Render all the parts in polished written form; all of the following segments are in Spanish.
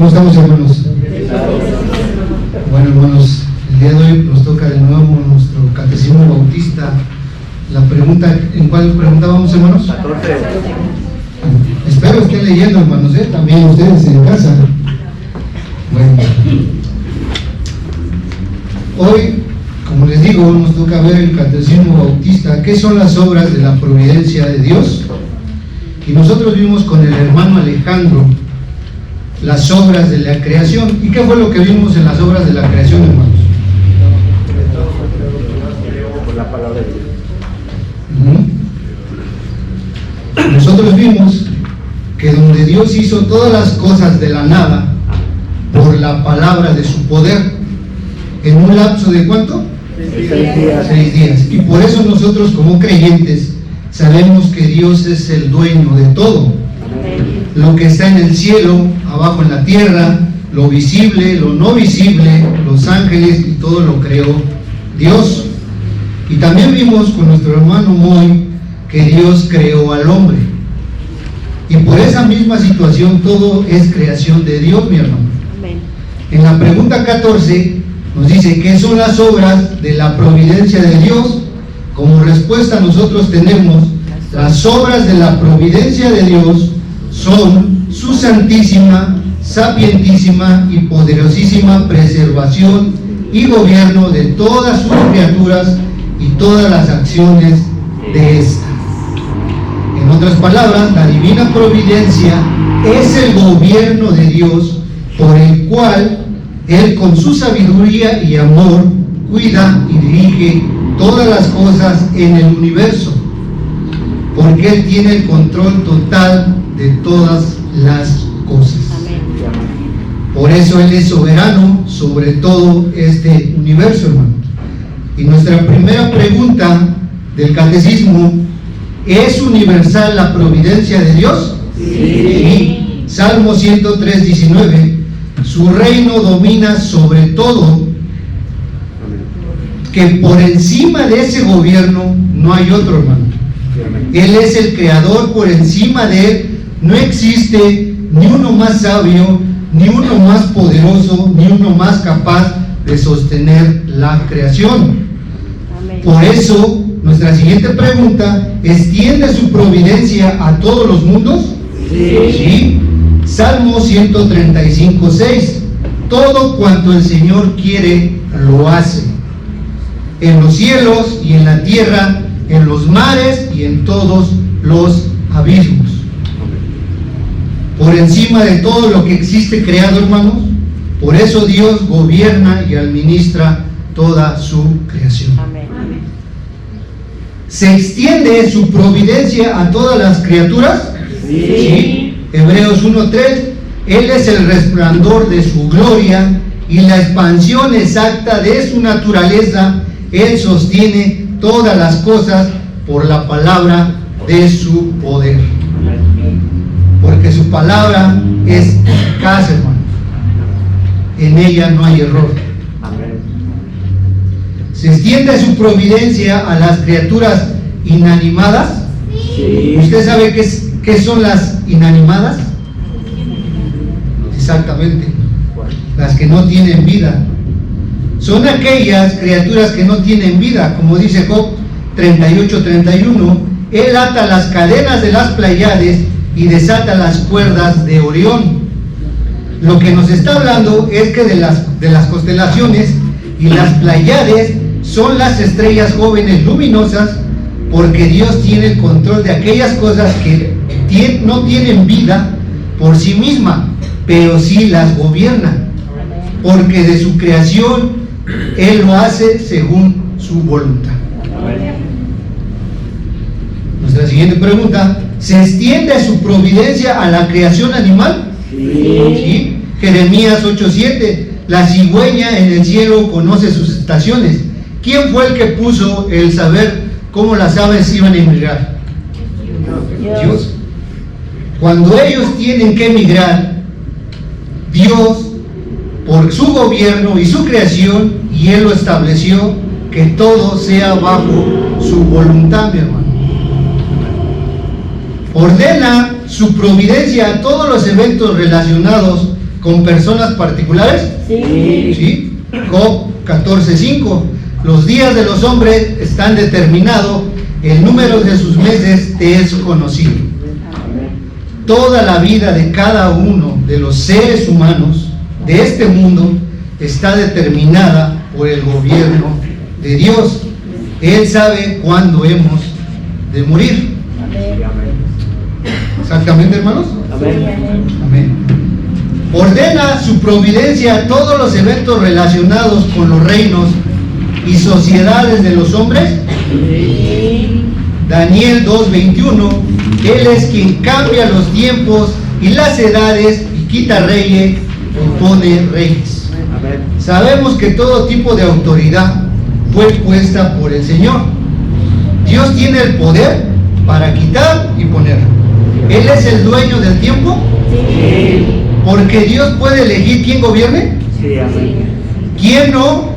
¿Cómo estamos, hermanos? Bueno, hermanos, el día de hoy nos toca de nuevo nuestro catecismo bautista. La pregunta, ¿en cuál pregunta vamos, hermanos? 14. Espero estén leyendo, hermanos, también ustedes en casa. Bueno, hoy, como les digo, nos toca ver el catecismo bautista. ¿Qué son las obras de la providencia de Dios? Y nosotros vimos con el hermano Alejandro las obras de la creación. ¿Y qué fue lo que vimos en las obras de la creación, hermanos? Por la palabra de Dios. Nosotros vimos que donde Dios hizo todas las cosas de la nada por la palabra de su poder, en un lapso de ¿cuánto? 6 días. 6 días. Y por eso nosotros como creyentes sabemos que Dios es el dueño de todo. Lo que está en el cielo, abajo en la tierra, lo visible, lo no visible, los ángeles y todo lo creó Dios. Y también vimos con nuestro hermano Moy que Dios creó al hombre. Y por esa misma situación todo es creación de Dios, mi hermano. En la pregunta 14 nos dice, ¿qué son las obras de la providencia de Dios? Como respuesta nosotros tenemos, las obras de la providencia de Dios son su santísima, sapientísima y poderosísima preservación y gobierno de todas sus criaturas y todas las acciones de esta. En otras palabras, la divina providencia es el gobierno de Dios por el cual Él con su sabiduría y amor cuida y dirige todas las cosas en el universo, porque Él tiene el control total de todas las cosas. Por eso Él es soberano sobre todo este universo, hermano. Y nuestra primera pregunta del catecismo, ¿es universal la providencia de Dios? Sí. Salmo 103, 19, su reino domina sobre todo, que por encima de ese gobierno no hay otro, hermano. Él es el creador, por encima de Él no existe ni uno más sabio, ni uno más poderoso, ni uno más capaz de sostener la creación. Por eso, nuestra siguiente pregunta, ¿extiende su providencia a todos los mundos? Sí. Salmo 135, 6, todo cuanto el Señor quiere, lo hace, en los cielos y en la tierra, en los mares y en todos los abismos. Por encima de todo lo que existe creado, hermanos, por eso Dios gobierna y administra toda su creación. ¿Se extiende su providencia a todas las criaturas? Sí. Hebreos 1:3, Él es el resplandor de su gloria y la expansión exacta de su naturaleza. Él sostiene todas las cosas por la palabra de su poder. Porque su palabra es eficaz, hermano. En ella no hay error. ¿Se extiende su providencia a las criaturas inanimadas? Sí. ¿Usted sabe qué son las inanimadas? Exactamente. Las que no tienen vida. Son aquellas criaturas que no tienen vida, como dice Job 38:31. Él ata las cadenas de las Pleiades y desata las cuerdas de Orión. Lo que nos está hablando es que de las constelaciones y las Pleiades son las estrellas jóvenes luminosas, porque Dios tiene el control de aquellas cosas que no tienen vida por sí misma, pero sí las gobierna, porque de su creación Él lo hace según su voluntad. Nuestra siguiente pregunta, ¿se extiende su providencia a la creación animal? Sí. Jeremías 8:7, la cigüeña en el cielo conoce sus estaciones. ¿Quién fue el que puso el saber cómo las aves iban a emigrar? Dios. Cuando ellos tienen que emigrar, Dios, por su gobierno y su creación, y Él lo estableció, que todo sea bajo su voluntad, mi hermano. Ordena su providencia a todos los eventos relacionados con personas particulares? Sí. ¿Sí? Job 14:5. Los días de los hombres están determinados, el número de sus meses te es conocido. Toda la vida de cada uno de los seres humanos de este mundo está determinada por el gobierno de Dios. Él sabe cuándo hemos de morir. ¿Exactamente, hermanos? Amén. Ordena su providencia a todos los eventos relacionados con los reinos y sociedades de los hombres. Daniel 2:21. Él es quien cambia los tiempos y las edades y quita reyes y pone reyes. Sabemos que todo tipo de autoridad fue puesta por el Señor. Dios tiene el poder para quitar y poner. ¿Él es el dueño del tiempo? Sí. Porque Dios puede elegir quién gobierne. Sí, amén. ¿Quién no?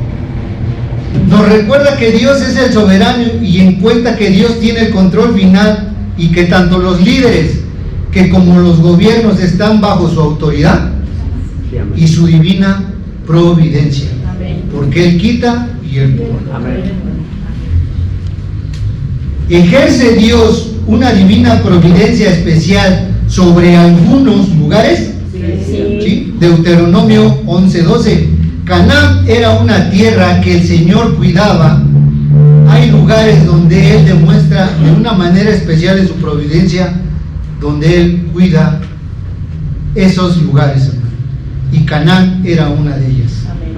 Nos recuerda que Dios es el soberano y en cuenta que Dios tiene el control final y que tanto los líderes que como los gobiernos están bajo su autoridad Sí, amén. y su divina providencia. Amén. Porque Él quita y Él pone. Amén. ¿Ejerce Dios una divina providencia especial sobre algunos lugares? Sí. ¿Sí? Deuteronomio 11:12. Canaán era una tierra que el Señor cuidaba. Hay lugares donde Él demuestra de una manera especial en su providencia, donde Él cuida esos lugares, hermano. Y Canaán era una de ellas. Amén.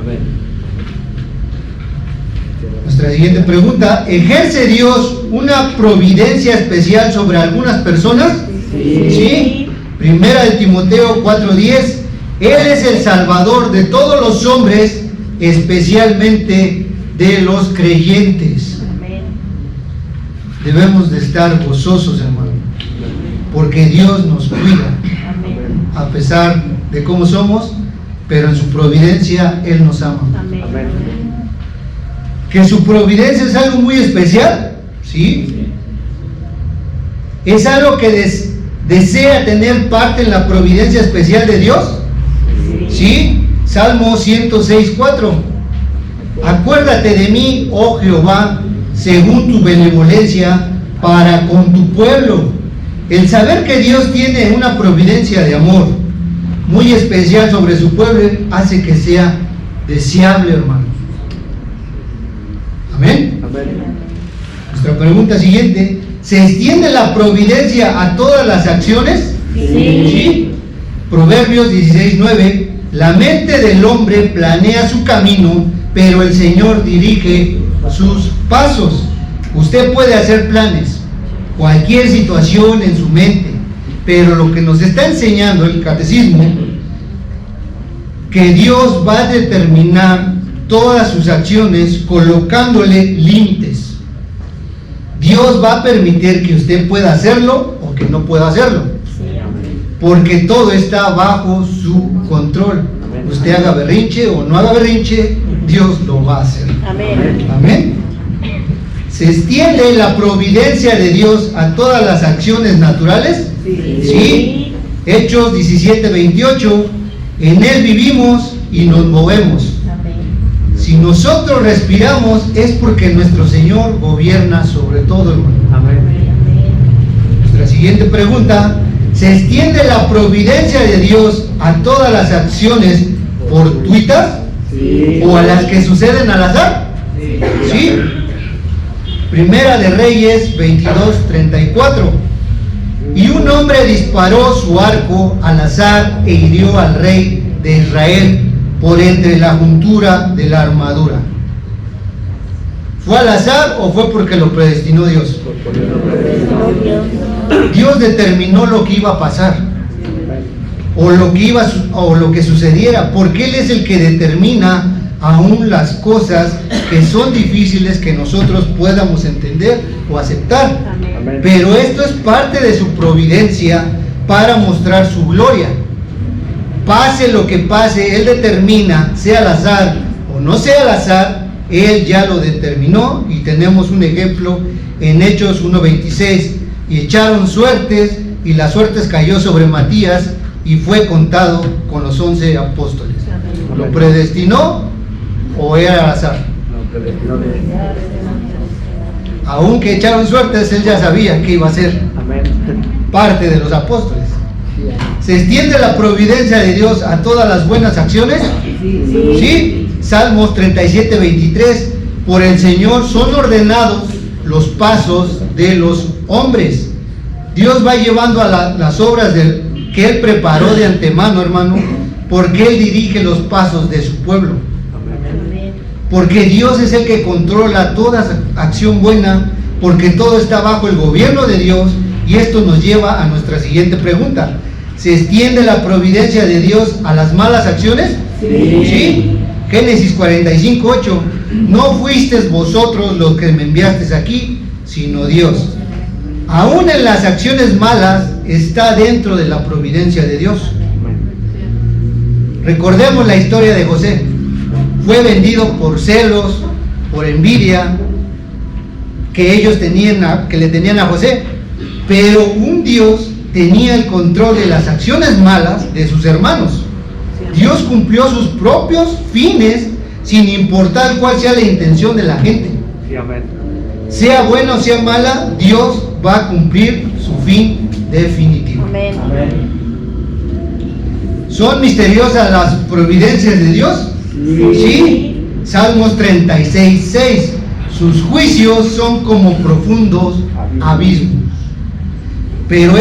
Nuestra siguiente pregunta: ¿ejerce Dios una providencia especial sobre algunas personas? ¿Sí? Primera de Timoteo 4:10. Él es el Salvador de todos los hombres, especialmente de los creyentes. Amén. Debemos de estar gozosos, hermano, porque Dios nos cuida, Amén. a pesar de cómo somos, pero en su providencia Él nos ama. Amén. Amén. Que su providencia es algo muy especial, ¿sí? Es algo que desea tener parte en la providencia especial de Dios, ¿sí? Salmo 106:4. Acuérdate de mí, oh Jehová, según tu benevolencia para con tu pueblo. El saber que Dios tiene una providencia de amor muy especial sobre su pueblo hace que sea deseable, hermano. Amén. Amén. Nuestra pregunta siguiente: ¿se extiende la providencia a todas las acciones? Sí. Proverbios 16:9. La mente del hombre planea su camino, pero el Señor dirige sus pasos. Usted puede hacer planes, cualquier situación en su mente, pero lo que nos está enseñando el catecismo, que Dios va a determinar todas sus acciones colocándole límites. Dios va a permitir que usted pueda hacerlo o que no pueda hacerlo, porque todo está bajo su control. Usted haga berrinche o no haga berrinche, Dios lo va a hacer. Amén. Amén. ¿Se extiende la providencia de Dios a todas las acciones naturales? Sí. Hechos 17:28. En Él vivimos y nos movemos. Amén. Si nosotros respiramos es porque nuestro Señor gobierna sobre todo, hermano. Amén. Nuestra siguiente pregunta: ¿se extiende la providencia de Dios a todas las acciones fortuitas Sí. o a las que suceden al azar? Sí. Primera de Reyes 22:34. Y un hombre disparó su arco al azar e hirió al rey de Israel por entre la juntura de la armadura. ¿Fue al azar o fue porque lo predestinó Dios? Dios determinó lo que iba a pasar, o lo que sucediera, porque Él es el que determina aún las cosas que son difíciles que nosotros podamos entender o aceptar. Amén. Pero esto es parte de su providencia para mostrar su gloria. Pase lo que pase, Él determina, sea al azar o no sea al azar, Él ya lo determinó, y tenemos un ejemplo en Hechos 1:26. Y echaron suertes, y las suertes cayó sobre Matías, y fue contado con los 11 apóstoles. ¿Lo predestinó o era al azar? No, predestinó de... Aunque echaron suertes, él ya sabía que iba a ser Amén. parte de los apóstoles. ¿Se extiende la providencia de Dios a todas las buenas acciones? ¿Sí? Salmos 37, 23. Por el Señor son ordenados los pasos de los hombres. Dios va llevando a las obras que Él preparó de antemano, hermano, porque Él dirige los pasos de su pueblo. Porque Dios es el que controla toda acción buena, porque todo está bajo el gobierno de Dios. Y esto nos lleva a nuestra siguiente pregunta: ¿se extiende la providencia de Dios a las malas acciones? ¿Sí? Génesis 45, 8. No fuisteis vosotros los que me enviasteis aquí, sino Dios. Aún en las acciones malas está dentro de la providencia de Dios. Recordemos la historia de José. Fue vendido por celos, por envidia que ellos que le tenían a José, pero un Dios tenía el control de las acciones malas de sus hermanos. Dios cumplió sus propios fines sin importar cuál sea la intención de la gente. Sí, amén. Sea buena o sea mala, Dios va a cumplir su fin definitivo. Amén. ¿Son misteriosas las providencias de Dios? Sí. Salmos 36, 6. Sus juicios son como profundos abismos. Pero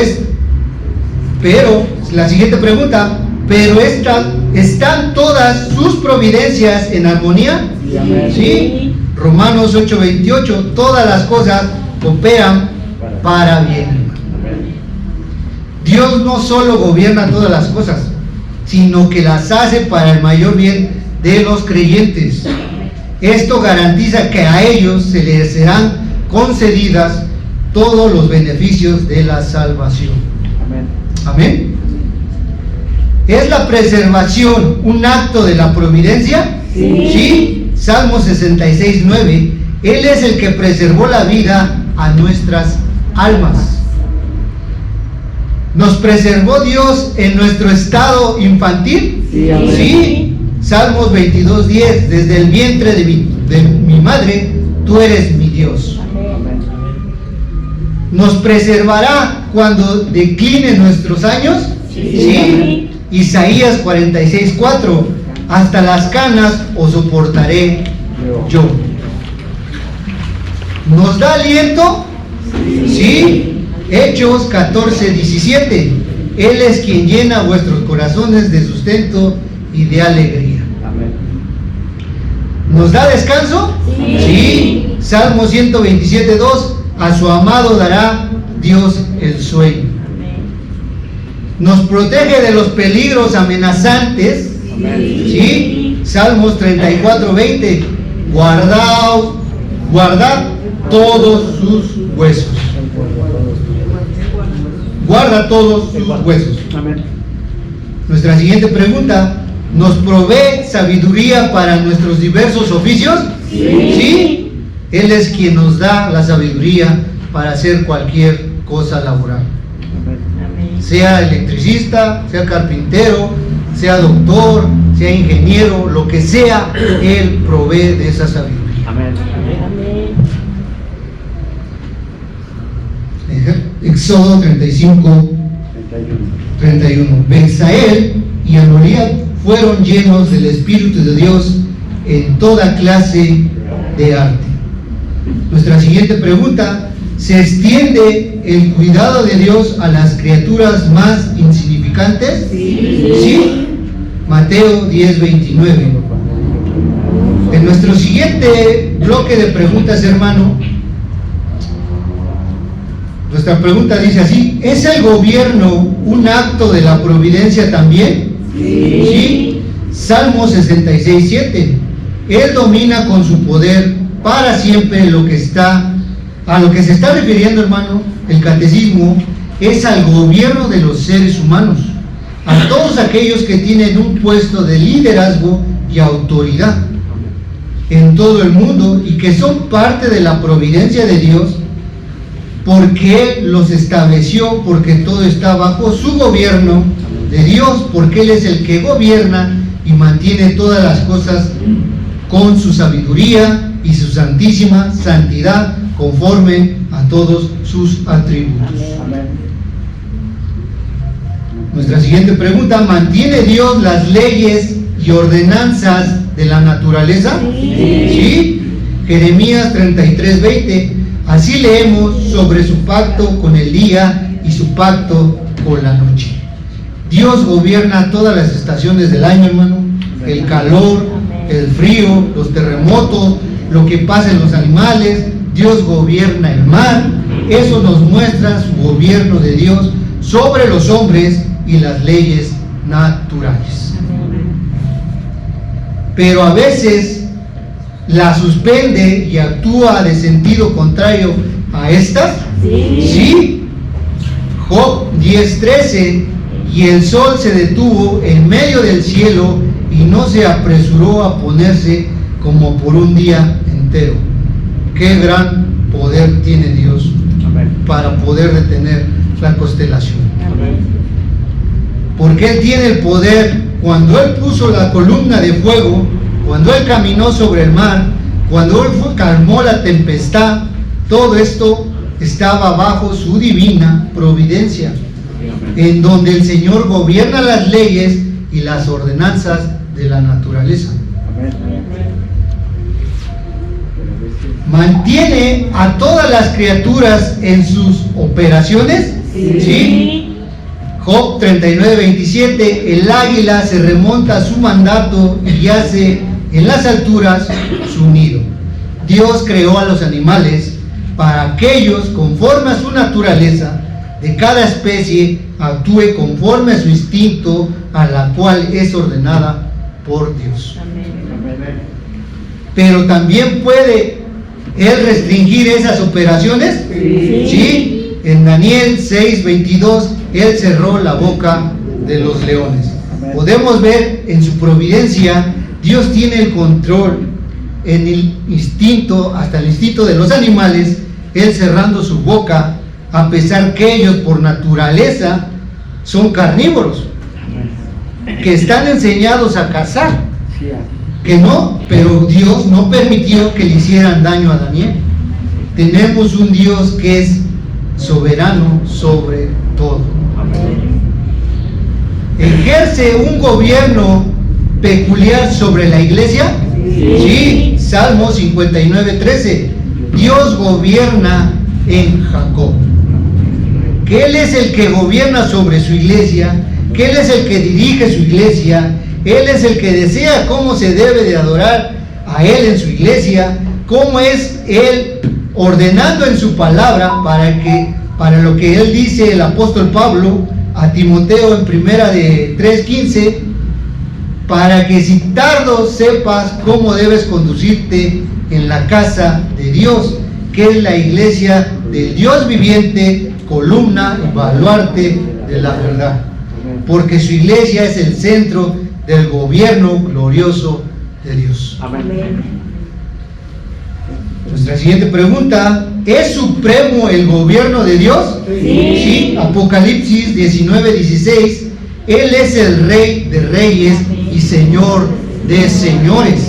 la siguiente pregunta, ¿están todas sus providencias en armonía? Sí. Romanos 8:28, todas las cosas cooperan para bien. Dios no solo gobierna todas las cosas, sino que las hace para el mayor bien de los creyentes. Esto garantiza que a ellos se les serán concedidas todos los beneficios de la salvación. Amén. ¿Es la preservación un acto de la providencia? Sí. Salmo 66, 9. Él es el que preservó la vida a nuestras almas. ¿Nos preservó Dios en nuestro estado infantil? Sí. Salmos 22, 10. Desde el vientre de mi madre, tú eres mi Dios. ¿Nos preservará cuando declinen nuestros años? Sí. Isaías 46, 4. Hasta las canas os soportaré yo. ¿Nos da aliento? Sí. Hechos 14, 17. Él es quien llena vuestros corazones de sustento y de alegría. ¿Nos da descanso? Sí. Salmo 127, 2. A su amado dará Dios el sueño. Nos protege de los peligros amenazantes. Sí. Salmos 34, 20. Guardad todos sus huesos. Guarda todos sus huesos. Nuestra siguiente pregunta: ¿nos provee sabiduría para nuestros diversos oficios? Sí. Él es quien nos da la sabiduría para hacer cualquier cosa laboral. Sea electricista, sea carpintero, sea doctor, sea ingeniero, lo que sea, Él provee de esa sabiduría. Éxodo 35, 31. Besael y Anoliab fueron llenos del Espíritu de Dios en toda clase de arte. Nuestra siguiente pregunta: ¿se extiende el cuidado de Dios a las criaturas más insignificantes? Sí. Mateo 10, 29. En nuestro siguiente bloque de preguntas, hermano, nuestra pregunta dice así: ¿es el gobierno un acto de la providencia también? Sí. Salmo 66, 7. Él domina con su poder para siempre a lo que se está refiriendo, hermano, el catecismo, es al gobierno de los seres humanos, a todos aquellos que tienen un puesto de liderazgo y autoridad en todo el mundo y que son parte de la providencia de Dios, porque Él los estableció, porque todo está bajo su gobierno de Dios, porque Él es el que gobierna y mantiene todas las cosas con su sabiduría y su santísima santidad, conforme a todos sus atributos. Amén. Nuestra siguiente pregunta: ¿mantiene Dios las leyes y ordenanzas de la naturaleza? ¿Sí? Jeremías 33:20. Así leemos sobre su pacto con el día y su pacto con la noche. Dios gobierna todas las estaciones del año, hermano. El calor, el frío, los terremotos, lo que pasa en los animales. Dios gobierna el mar. Eso nos muestra su gobierno de Dios sobre los hombres y las leyes naturales. Pero a veces la suspende y actúa de sentido contrario a estas. ¿Sí? Job 10:13. Y el sol se detuvo en medio del cielo y no se apresuró a ponerse como por un día entero. Qué gran poder tiene Dios para poder detener la constelación. Porque Él tiene el poder. Cuando Él puso la columna de fuego, cuando Él caminó sobre el mar, cuando Él calmó la tempestad, todo esto estaba bajo su divina providencia, en donde el Señor gobierna las leyes y las ordenanzas de la naturaleza. ¿Mantiene a todas las criaturas en sus operaciones? ¿Sí? Job 39:27. El águila se remonta a su mandato y hace en las alturas su nido. Dios creó a los animales para que ellos, conforme a su naturaleza, de cada especie actúe conforme a su instinto, a la cual es ordenada por Dios. Pero también puede Él restringir esas operaciones. ¿Sí? En Daniel 6:22, Él cerró la boca de los leones. Podemos ver en su providencia, Dios tiene el control en el instinto, hasta el instinto de los animales, Él cerrando su boca, a pesar que ellos por naturaleza son carnívoros, que están enseñados a cazar, que no, pero Dios no permitió que le hicieran daño a Daniel. Tenemos un Dios que es soberano sobre todo. ¿Ejerce un gobierno peculiar sobre la iglesia? Sí. Salmo 59:13. Dios gobierna en Jacob. Que Él es el que gobierna sobre su iglesia, que Él es el que dirige su iglesia, Él es el que desea cómo se debe de adorar a Él en su iglesia, cómo es Él ordenando en su palabra para lo que Él dice el apóstol Pablo a Timoteo en primera de 3:15, para que si tardo sepas cómo debes conducirte en la casa de Dios, que es la iglesia del Dios viviente, columna y baluarte de la verdad, porque su iglesia es el centro del gobierno glorioso de Dios. Nuestra siguiente pregunta: ¿es supremo el gobierno de Dios? Sí. Apocalipsis 19:16. Él es el Rey de reyes y Señor de señores,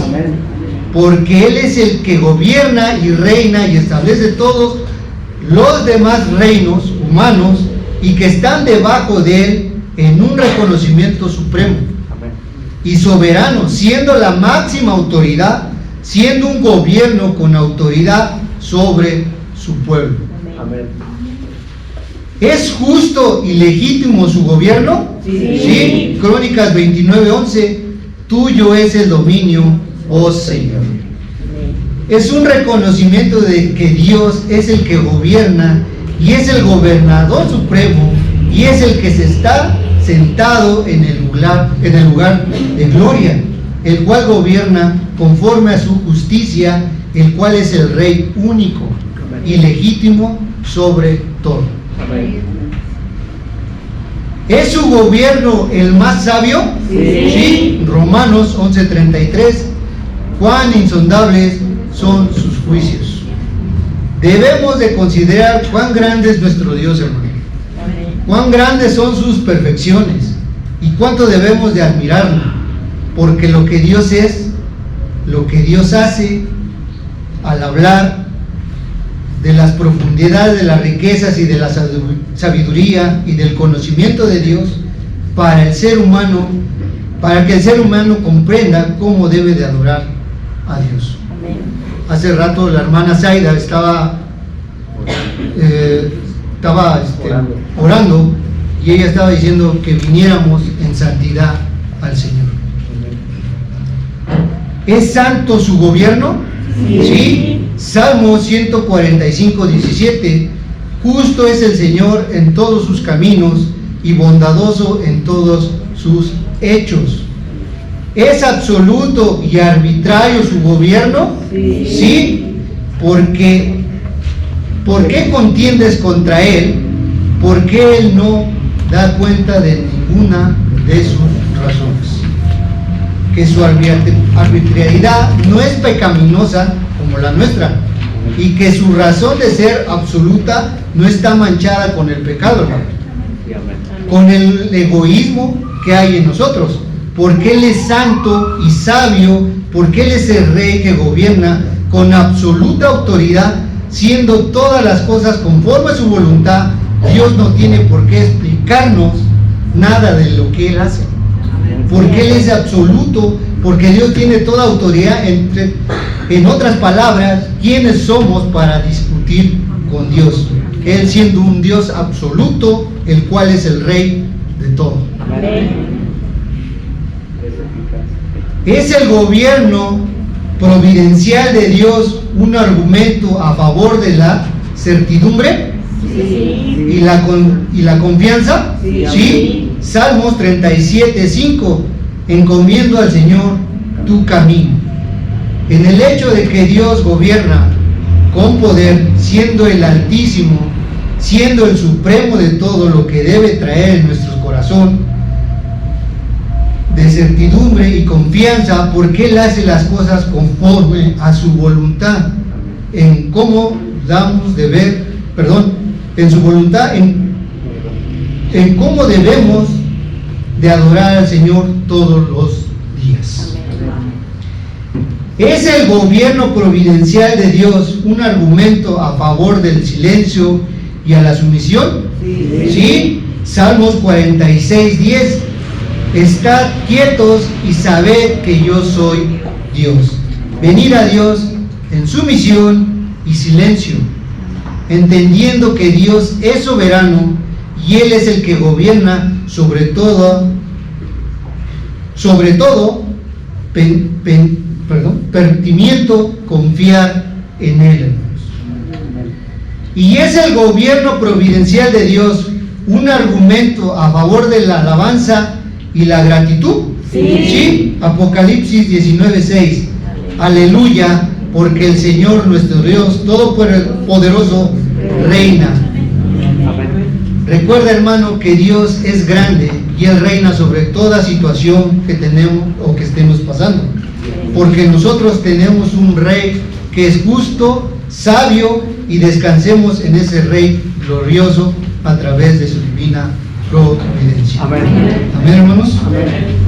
porque Él es el que gobierna y reina y establece todos los demás reinos humanos y que están debajo de Él en un reconocimiento supremo y soberano, siendo la máxima autoridad, siendo un gobierno con autoridad sobre su pueblo. ¿Es justo y legítimo su gobierno? Sí. Crónicas 29:11. Tuyo es el dominio, oh Señor. Es un reconocimiento de que Dios es el que gobierna y es el gobernador supremo y es el que se está sentado en el lugar de gloria, el cual gobierna conforme a su justicia, el cual es el Rey único y legítimo sobre todo. ¿Es su gobierno el más sabio? Sí. Romanos 11:33. Cuán insondables son sus juicios. Debemos de considerar cuán grande es nuestro Dios, hermano. Cuán grandes son sus perfecciones. ¿Y cuánto debemos de admirarlo? Porque lo que Dios es, lo que Dios hace, al hablar de las profundidades de las riquezas y de la sabiduría y del conocimiento de Dios, para el ser humano, para que el ser humano comprenda cómo debe de adorar a Dios. Hace rato la hermana Zaida estaba orando, y ella estaba diciendo que viniéramos en santidad al Señor. ¿Es santo su gobierno? Sí. Salmo 145, 17. Justo es el Señor en todos sus caminos y bondadoso en todos sus hechos. ¿Es absoluto y arbitrario su gobierno? Sí. ¿Por qué contiendes contra Él? Porque Él no da cuenta de ninguna de sus razones. Que su arbitrariedad no es pecaminosa como la nuestra, y que su razón de ser absoluta no está manchada con el pecado, hermano, con el egoísmo que hay en nosotros, porque Él es santo y sabio, porque Él es el Rey que gobierna con absoluta autoridad, siendo todas las cosas conforme a su voluntad. Dios no tiene por qué explicarnos nada de lo que Él hace, porque Él es absoluto, porque Dios tiene toda autoridad. En otras palabras, ¿quiénes somos para discutir con Dios? Él siendo un Dios absoluto, el cual es el Rey de todo. ¿Es el gobierno providencial de Dios un argumento a favor de la certidumbre? ¿Y la confianza? Sí. Salmos 37, 5. Encomiendo al Señor tu camino. En el hecho de que Dios gobierna con poder, siendo el Altísimo, siendo el supremo de todo lo que debe traer en nuestro corazón de certidumbre y confianza, porque Él hace las cosas conforme a su voluntad, en cómo damos de ver, en su voluntad, en cómo debemos de adorar al Señor todos los días. ¿Es el gobierno providencial de Dios un argumento a favor del silencio y a la sumisión? Sí. Salmos 46, 10. Estad quietos y sabed que yo soy Dios. Venid a Dios en sumisión y silencio, entendiendo que Dios es soberano y Él es el que gobierna sobre todo, pertinimiento confiar en Él, hermanos. ¿Y es el gobierno providencial de Dios un argumento a favor de la alabanza y la gratitud? Sí. Apocalipsis 19:6. Aleluya, porque el Señor nuestro Dios todopoderoso reina. Recuerda, hermano, que Dios es grande y Él reina sobre toda situación que tenemos o que estemos pasando, porque nosotros tenemos un Rey que es justo, sabio, y descansemos en ese Rey glorioso a través de su divina providencia. Amén. Amén, hermanos. Amén.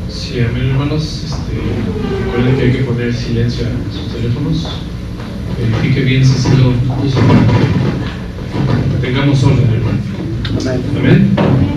Sí, amén, hermanos. Recuerden que hay que poner silencio a sus teléfonos. Verifique bien si se lo usan. Tengamos orden, hermano. Amén. Amén.